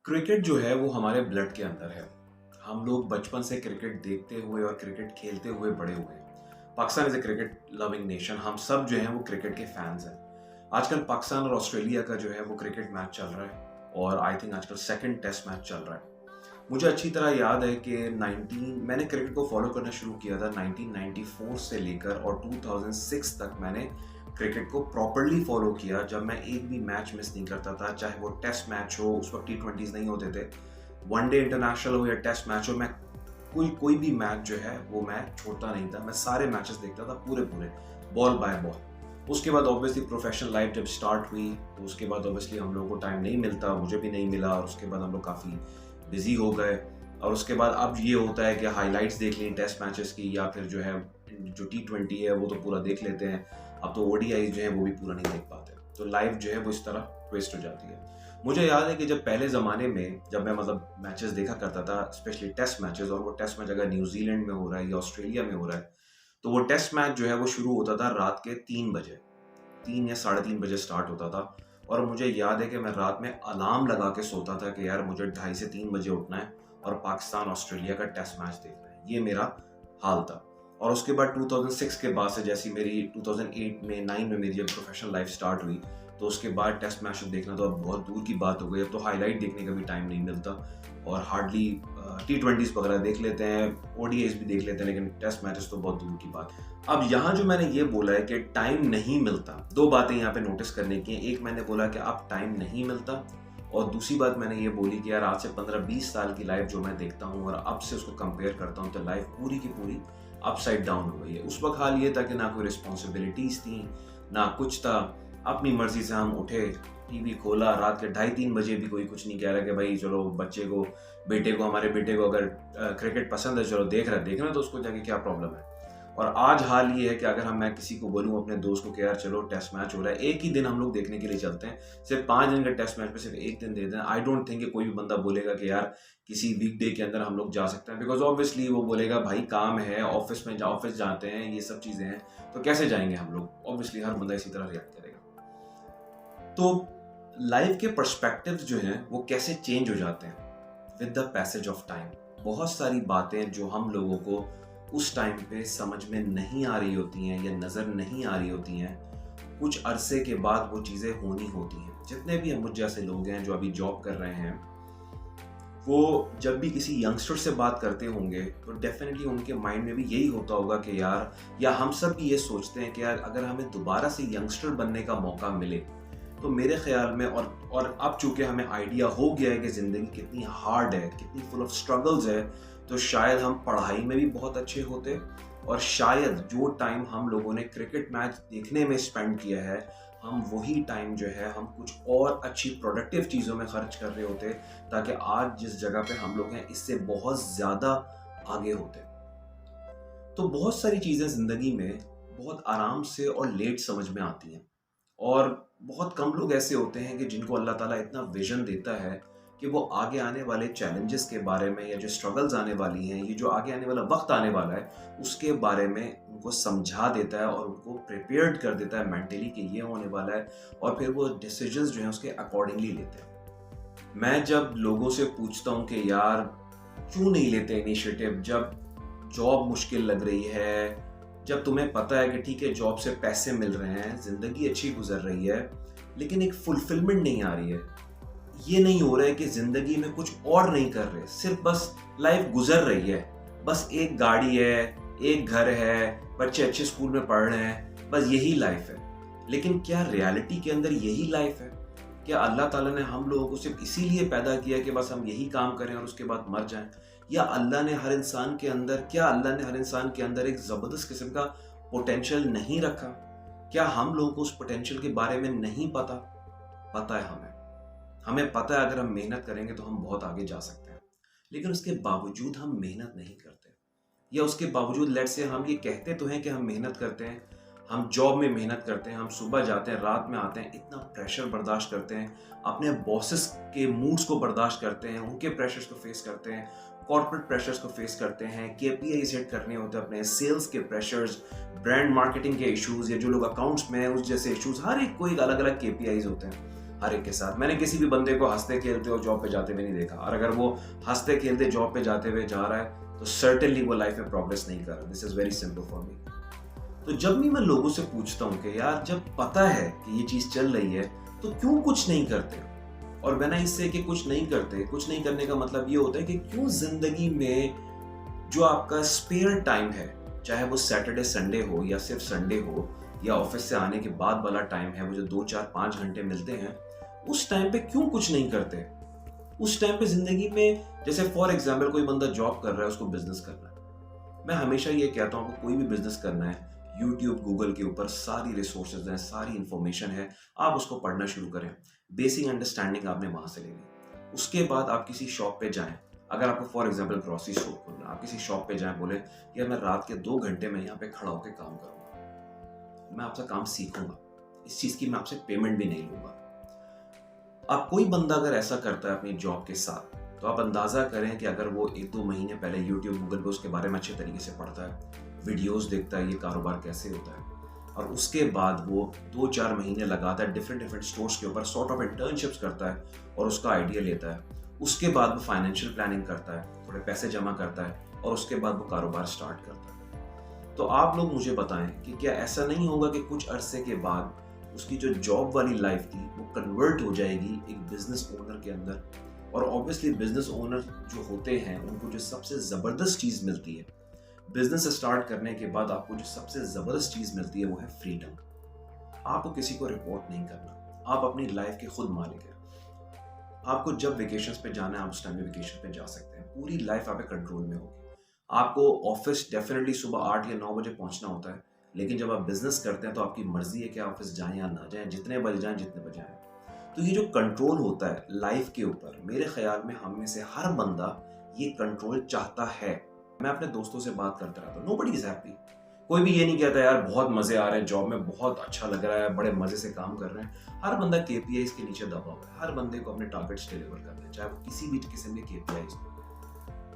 Cricket जो है वो हमारे ब्लड के अंदर है। हम लोग बचपन से क्रिकेट देखते हुए और क्रिकेट खेलते हुए बड़े हुए। Pakistan is a cricket loving nation. हम सब जो हैं वो क्रिकेट के फैंस हैं। आजकल पाकिस्तान और ऑस्ट्रेलिया का जो है वो क्रिकेट मैच चल रहा है और आई थिंक आजकल सेकंड टेस्ट मैच चल रहा है। मुझे अच्छी तरह याद है कि 19 मैंने क्रिकेट को फॉलो करना शुरू किया था 1994 से लेकर और 2006 तक मैंने क्रिकेट को प्रॉपरली फॉलो किया, जब मैं एक भी मैच मिस नहीं करता था, चाहे वो टेस्ट मैच हो, उस वक्त T20s नहीं होते थे, वनडे इंटरनेशनल हो या टेस्ट मैच हो, मैं कोई भी मैच जो है वो मैं छोड़ता नहीं था। मैं सारे मैचेस देखता था पूरे पूरे, बॉल बाय बॉल। उसके बाद ऑब्वियसली प्रोफेशनल लाइफ जब स्टार्ट हुई तो उसके बाद ऑब्वियसली हम लोगों को टाइम नहीं मिलता, मुझे भी नहीं मिला, और उसके बाद हम लोग काफ़ी बिजी हो गए। और उसके बाद अब ये होता है कि हाइलाइट्स देख लें टेस्ट मैचेस की, या फिर जो है जो T20 है वो तो पूरा देख लेते हैं। अब तो ODI जो है वो भी पूरा नहीं देख पाते, तो लाइफ जो है वो इस तरह वेस्ट हो जाती है। मुझे याद है कि जब पहले ज़माने में जब मैं मैचेस देखा करता था, स्पेशली टेस्ट मैचेस, और वो टेस्ट मैच अगर न्यूजीलैंड में हो रहा है या ऑस्ट्रेलिया में हो रहा है, तो वो टेस्ट मैच जो है वो शुरू होता था रात के 3 बजे, 3 या 3:30 बजे स्टार्ट होता था। और मुझे याद है कि मैं रात में अलार्म लगा के सोता था कि यार मुझे 2:30 से 3 बजे उठना है और पाकिस्तान ऑस्ट्रेलिया का टेस्ट मैच देखना है। ये मेरा हाल था। और उसके बाद 2006 के बाद से, जैसी मेरी 2008 में 9 में मेरी जब प्रोफेशनल लाइफ स्टार्ट हुई, तो उसके बाद टेस्ट मैच देखना तो अब बहुत दूर की बात हो गई। अब तो हाईलाइट देखने का भी टाइम नहीं मिलता और हार्डली T20s वगैरह देख लेते हैं, ODIs भी देख लेते हैं, लेकिन टेस्ट मैचेस तो बहुत दूर की बात। अब यहाँ जो मैंने ये बोला है कि टाइम नहीं मिलता, दो बातें यहाँ पे नोटिस करने की हैं। एक मैंने बोला कि अब टाइम नहीं मिलता, और दूसरी बात मैंने ये बोली कि यार आज से 15-20 साल की लाइफ जो मैं देखता हूँ और अब से उसको कंपेयर करता हूँ, तो लाइफ पूरी की पूरी अपसाइड डाउन हो गई है। उस वक्त हाल ये था कि ना कोई रिस्पॉन्सिबिलिटीज थी, ना कुछ था। अपनी मर्जी से हम उठे, टीवी खोला, रात के 2:30-3 बजे भी कोई कुछ नहीं कह रहा कि भाई चलो बच्चे को, हमारे बेटे को अगर क्रिकेट पसंद है, चलो देखना तो उसको जाके क्या प्रॉब्लम है। और आज हाल ये है कि अगर मैं किसी को बोलूँ, अपने दोस्त को, कि यार चलो टेस्ट मैच हो रहा है, एक ही दिन हम लोग देखने के लिए चलते हैं, सिर्फ 5 दिन का टेस्ट मैच पे सिर्फ एक दिन दे दें, आई डोंट थिंक कि कोई भी बंदा बोलेगा कि यार किसी वीकडे के अंदर हम लोग जा सकते हैं। बिकॉज ऑब्वियसली वो बोलेगा भाई काम है, ऑफिस जाते हैं, ये सब चीज़ें हैं, तो कैसे जाएंगे हम लोग। ऑब्वियसली हर बंदा इसी तरह रिएक्ट करेगा। तो लाइफ के पर्सपेक्टिव्स जो हैं वो कैसे चेंज हो जाते हैं with the passage of time. बहुत सारी बातें जो हम लोगों को उस टाइम पे समझ में नहीं आ रही होती हैं या नज़र नहीं आ रही होती हैं, कुछ अरसे के बाद वो चीज़ें होनी होती हैं। जितने भी हम मुझ जैसे लोग हैं जो अभी जॉब कर रहे हैं, वो जब भी किसी यंगस्टर से बात करते होंगे तो डेफिनेटली उनके माइंड में भी यही होता होगा कि यार, या हम सब भी ये सोचते हैं कि यार अगर हमें दोबारा से यंगस्टर बनने का मौका मिले, तो मेरे ख्याल में, और अब चूंकि हमें आइडिया हो गया है कि ज़िंदगी कितनी हार्ड है, कितनी फुल ऑफ स्ट्रगल्स है, तो शायद हम पढ़ाई में भी बहुत अच्छे होते, और शायद जो टाइम हम लोगों ने क्रिकेट मैच देखने में स्पेंड किया है, हम वही टाइम जो है हम कुछ और अच्छी प्रोडक्टिव चीज़ों में खर्च कर रहे होते, ताकि आज जिस जगह पे हम लोग हैं इससे बहुत ज़्यादा आगे होते। तो बहुत सारी चीज़ें ज़िंदगी में बहुत आराम से और लेट समझ में आती हैं, और बहुत कम लोग ऐसे होते हैं कि जिनको अल्लाह ताला इतना विजन देता है कि वो आगे आने वाले चैलेंजेस के बारे में, या जो स्ट्रगल्स आने वाली हैं, ये जो आगे आने वाला वक्त आने वाला है, उसके बारे में उनको समझा देता है और उनको प्रिपेयर्ड कर देता है मेंटली कि ये होने वाला है, और फिर वो डिसीजंस जो हैं उसके अकॉर्डिंगली लेते हैं। मैं जब लोगों से पूछता हूँ कि यार क्यों नहीं लेते इनिशिएटिव, जब जॉब मुश्किल लग रही है, जब तुम्हें पता है कि ठीक है जॉब से पैसे मिल रहे हैं, ज़िंदगी अच्छी गुजर रही है, लेकिन एक फुलफिलमेंट नहीं आ रही है, ये नहीं हो रहा है कि ज़िंदगी में कुछ और नहीं कर रहे, सिर्फ बस लाइफ गुजर रही है, बस एक गाड़ी है, एक घर है, बच्चे अच्छे स्कूल में पढ़ रहे हैं, बस यही लाइफ है। लेकिन क्या रियलिटी के अंदर यही लाइफ है? क्या अल्लाह ताला ने हम लोगों को सिर्फ इसीलिए पैदा किया कि बस हम यही काम करें और उसके बाद मर जाएं? या अल्लाह ने हर इंसान के अंदर एक ज़बरदस्त किस्म का पोटेंशियल नहीं रखा? क्या हम लोगों को उस पोटेंशियल के बारे में नहीं पता? पता है हमें पता है अगर हम मेहनत करेंगे तो हम बहुत आगे जा सकते हैं, लेकिन उसके बावजूद हम मेहनत नहीं करते, या उसके बावजूद लेट्स से हम ये कहते तो हैं कि हम मेहनत करते हैं, हम जॉब में मेहनत करते हैं, हम सुबह जाते हैं, रात में आते हैं, इतना प्रेशर बर्दाश्त करते हैं, अपने बॉसेस के मूड्स को बर्दाश्त करते हैं, उनके प्रेशर्स को फेस करते हैं, कॉर्पोरेट प्रेशर्स को फेस करते हैं, KPIs सेट करने होते हैं अपने, सेल्स के प्रेशर्स, ब्रांड मार्केटिंग के इश्यूज, या जो लोग अकाउंट्स में हैं उस जैसे इश्यूज, हर एक को एक अलग अलग KPIs होते हैं। हर एक के साथ। मैंने किसी भी बंदे को हंसते खेलते और जॉब पे जाते हुए नहीं देखा, और अगर वो हंसते खेलते जॉब पे जाते हुए जा रहा है तो सर्टेनली वो लाइफ में प्रोग्रेस नहीं कर रहा। This is very simple for me. तो जब भी मैं लोगों से पूछता हूँ कि यार जब पता है कि ये चीज चल रही है तो क्यों कुछ नहीं करते, और मैंने इससे कि कुछ नहीं करते, कुछ नहीं करने का मतलब ये होता है कि क्यों जिंदगी में जो आपका स्पेयर टाइम है, चाहे वो सैटरडे संडे हो या सिर्फ संडे हो या ऑफिस से आने के बाद वाला टाइम है, वो जो 2 4 5 घंटे मिलते हैं, उस टाइम पे क्यों कुछ नहीं करते। उस टाइम पे जिंदगी में, जैसे फॉर एग्जाम्पल कोई बंदा जॉब कर रहा है, उसको बिजनेस करना है। मैं हमेशा ये कहता हूँ कि कोई भी बिजनेस करना है, यूट्यूब गूगल के ऊपर सारी रिसोर्सेज हैं, सारी इंफॉर्मेशन है, आप उसको पढ़ना शुरू करें। बेसिक अंडरस्टैंडिंग आपने वहां से लेनी। उसके बाद आप किसी शॉप पे जाएं। अगर आपको फॉर एग्जाम्पल ग्रोसरी स्टोर खोलना, आप किसी शॉप पे जाएं, बोले यार मैं रात के 2 घंटे में यहाँ पे खड़ा होकर काम करूंगा, मैं आपसे काम सीखूंगा, इस चीज की मैं आपसे पेमेंट भी नहीं लूंगा। अब कोई बंदा अगर ऐसा करता है अपनी जॉब के साथ, तो आप अंदाजा करें कि अगर वो 1 2 महीने पहले यूट्यूब गूगल पे उसके बारे में अच्छे तरीके से पढ़ता है, वीडियोस देखता है ये कारोबार कैसे होता है, और उसके बाद वो 2 4 महीने लगातार डिफरेंट स्टोर्स के ऊपर सॉर्ट ऑफ इंटर्नशिप्स करता है और उसका आइडिया लेता है, उसके बाद वो फाइनेंशियल प्लानिंग करता है, थोड़े पैसे जमा करता है, और उसके बाद वो कारोबार स्टार्ट करता है। तो आप लोग मुझे बताएं कि क्या ऐसा नहीं होगा कि कुछ अरसे के बाद उसकी जो जॉब वाली लाइफ थी वो कन्वर्ट हो जाएगी एक बिजनेस ओनर के अंदर। और ऑब्वियसली बिजनेस ओनर जो होते हैं उनको जो सबसे ज़बरदस्त चीज़ मिलती है बिजनेस स्टार्ट करने के बाद, आपको जो सबसे ज़बरदस्त चीज़ मिलती है वो है फ्रीडम। आपको किसी को रिपोर्ट नहीं करना, आप अपनी लाइफ के खुद मालिक हैं। आपको जब वेकेशंस पे जाना है आप उस टाइम पे वेकेशन पे जा सकते हैं, पूरी लाइफ आपके कंट्रोल में होगी। आपको ऑफिस डेफिनेटली सुबह 8 या 9 बजे पहुंचना होता है, लेकिन जब आप बिजनेस करते हैं तो आपकी मर्जी है कि आप ऑफिस जाएं या ना जाएं, जितने बजे जाएं जितने बजे आएं। तो ये जो कंट्रोल होता है लाइफ के ऊपर, मेरे ख्याल में हम में से हर बंदा ये कंट्रोल चाहता है। मैं अपने दोस्तों से बात करता रहता हूँ, नोबडी इज हैप्पी। कोई भी ये नहीं कहता यार बहुत मजे आ रहे हैं जॉब में, बहुत अच्छा लग रहा है, बड़े मजे से काम कर रहे हैं। हर बंदा केपीआईज के नीचे दबा हुआ है, हर बंदे को अपने टारगेट्स डिलीवर करने हैं, चाहे वो किसी भी किस्म के केपीआईज हो।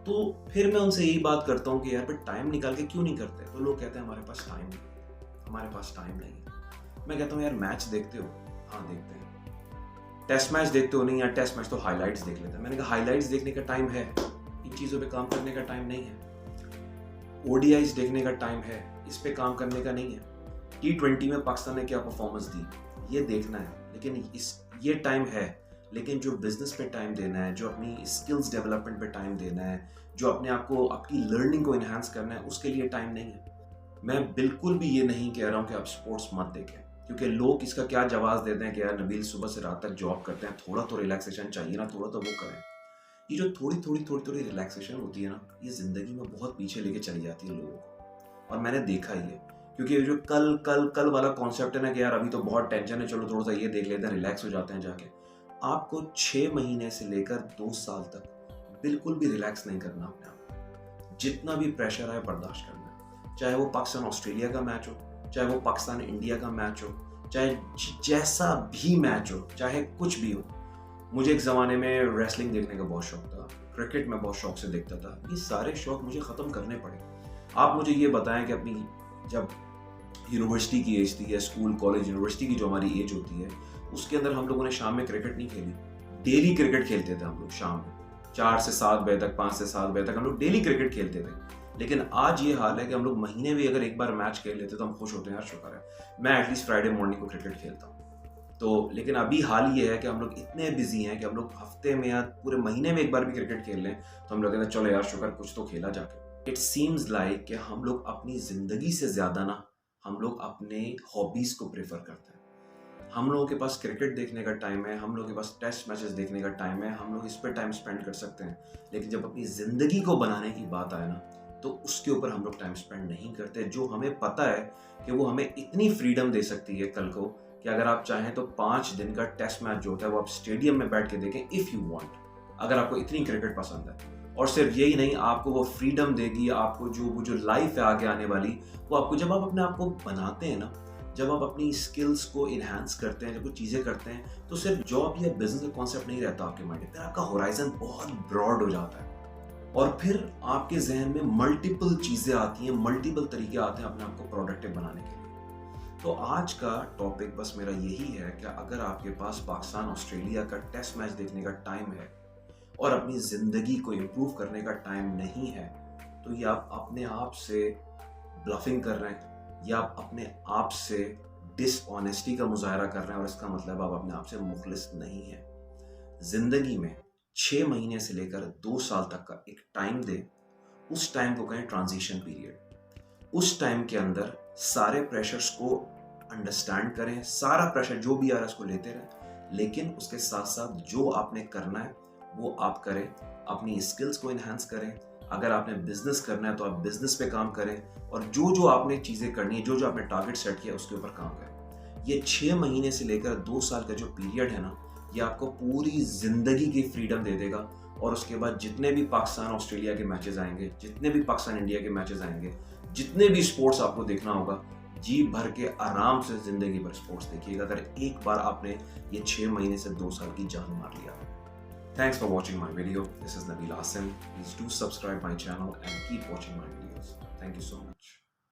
तो फिर मैं उनसे यही बात करता हूँ कि यार टाइम निकाल के क्यों नहीं करते। तो लोग कहते हैं हमारे पास टाइम नहीं, हमारे पास टाइम नहीं है। मैं कहता हूँ यार मैच देखते हो? हाँ देखते हैं। टेस्ट मैच देखते हो? नहीं यार टेस्ट मैच तो हाइलाइट्स देख लेते हैं। मैंने कहा हाइलाइट्स देखने का टाइम है, इन चीज़ों पे काम करने का टाइम नहीं है। ओडीआईज देखने का टाइम है, इस पे काम करने का नहीं है। T20 में पाकिस्तान ने क्या परफॉर्मेंस दी ये देखना है, लेकिन ये टाइम है। लेकिन जो बिजनेस पे टाइम देना है, जो अपनी स्किल्स डेवलपमेंट पे टाइम देना है, जो अपने आप को, आपकी लर्निंग को इन्हांस करना है, उसके लिए टाइम नहीं है। मैं बिल्कुल भी ये नहीं कह रहा हूँ कि आप स्पोर्ट्स मत देखें, क्योंकि लोग इसका क्या जवाब देते हैं कि यार नबील सुबह से रात तक जॉब करते हैं, थोड़ा तो रिलैक्सेशन चाहिए ना, थोड़ा तो वो करें। ये जो थोड़ी रिलैक्सेशन होती है ना, ये जिंदगी में बहुत पीछे लेके चली जाती है लोगों को। और मैंने देखा ही है, क्योंकि ये जो कल वाला कॉन्सेप्ट है ना कि यार अभी तो बहुत टेंशन है, चलो थोड़ा सा ये देख लेते हैं, रिलैक्स हो जाते हैं जाके। आपको 6 महीने से लेकर 2 साल तक बिल्कुल भी रिलैक्स नहीं करना अपने आप। जितना भी प्रेशर आए बर्दाश्त करना है, चाहे वो पाकिस्तान ऑस्ट्रेलिया का मैच हो, चाहे वो पाकिस्तान इंडिया का मैच हो, चाहे जैसा भी मैच हो, चाहे कुछ भी हो। मुझे एक ज़माने में रेसलिंग देखने का बहुत शौक था, क्रिकेट में बहुत शौक से देखता था। ये सारे शौक मुझे ख़त्म करने पड़े। आप मुझे ये बताएं कि अपनी जब यूनिवर्सिटी की एज थी या स्कूल कॉलेज यूनिवर्सिटी की जो हमारी एज होती है, उसके अंदर हम लोगों ने शाम में क्रिकेट नहीं खेली। डेली क्रिकेट खेलते थे हम लोग शाम में 4 से 7 बजे तक, 5 से 7 बजे तक हम लोग डेली क्रिकेट खेलते थे। लेकिन आज ये हाल है कि हम लोग महीने में अगर एक बार मैच खेल लेते तो हम खुश होते हैं, यार शुक्र है मैं एटलीस्ट फ्राइडे मॉर्निंग को क्रिकेट खेलता हूँ। तो लेकिन अभी हाल ये है कि हम लोग इतने बिजी हैं कि हम लोग हफ्ते में या पूरे महीने में एक बार भी क्रिकेट खेल लें तो हम लोग कहते हैं चलो यार शुक्र कुछ तो खेला जाके। इट सीम्स लाइक कि हम लोग अपनी जिंदगी से ज्यादा ना हम लोग अपने हॉबीज को प्रेफर करते हैं। हम लोगों के पास क्रिकेट देखने का टाइम है, हम लोगों के पास टेस्ट मैचेस देखने का टाइम है, हम लोग इस पर टाइम स्पेंड कर सकते हैं। लेकिन जब अपनी जिंदगी को बनाने की बात आए ना, तो उसके ऊपर हम लोग टाइम स्पेंड नहीं करते, जो हमें पता है कि वो हमें इतनी फ्रीडम दे सकती है कल को कि अगर आप चाहें तो 5 दिन का टेस्ट मैच जो होता है वो आप स्टेडियम में बैठ के देखें इफ़ यू वांट, अगर आपको इतनी क्रिकेट पसंद है। और सिर्फ यही नहीं, आपको वो फ्रीडम देगी, आपको जो लाइफ है आगे आने वाली, वो आपको जब आप अपने आप को बनाते हैं ना, जब आप अपनी स्किल्स को इन्हांस करते हैं, जब वो चीज़ें करते हैं, तो सिर्फ जॉब या बिजनेस का कॉन्सेप्ट नहीं रहता आपके माइंड में, फिर आपका होराइजन बहुत ब्रॉड हो जाता है। और फिर आपके जहन में मल्टीपल चीज़ें आती हैं, मल्टीपल तरीके आते हैं अपने आप को प्रोडक्टिव बनाने के लिए। तो आज का टॉपिक बस मेरा यही है कि अगर आपके पास पाकिस्तान ऑस्ट्रेलिया का टेस्ट मैच देखने का टाइम है और अपनी ज़िंदगी को इम्प्रूव करने का टाइम नहीं है, तो ये आप अपने आप से ब्लफिंग कर रहे हैं या आप अपने आप से डिसऑनेस्टी का मुजाहरा कर रहे हैं, और इसका मतलब आप अपने आप से मुखलिस नहीं हैं। ज़िंदगी में 6 महीने से लेकर 2 साल तक का एक टाइम दे, उस टाइम को कहें ट्रांजिशन पीरियड। उस टाइम के अंदर सारे प्रेशर्स को अंडरस्टैंड करें, सारा प्रेशर जो भी आ रहा है उसको लेते रहें, लेकिन उसके साथ साथ जो आपने करना है वो आप करें। अपनी स्किल्स को इन्हांस करें। अगर आपने बिजनेस करना है तो आप बिजनेस पे काम करें, और जो जो आपने चीज़ें करनी है, जो जो आपने टारगेट सेट किया उसके ऊपर काम करें। ये 6 महीने से लेकर 2 साल का जो पीरियड है ना, ये आपको पूरी ज़िंदगी की फ्रीडम दे देगा। और उसके बाद जितने भी पाकिस्तान ऑस्ट्रेलिया के मैचेस आएंगे, जितने भी पाकिस्तान इंडिया के मैचेस आएंगे, जितने भी स्पोर्ट्स आपको देखना होगा, जी भर के आराम से ज़िंदगी भर स्पोर्ट्स देखिएगा, अगर एक बार आपने ये 6 महीने से 2 साल की जान मार लिया। Thanks for watching my video. This is Nabil Asim. Please do subscribe my channel and keep watching my videos. Thank you so much.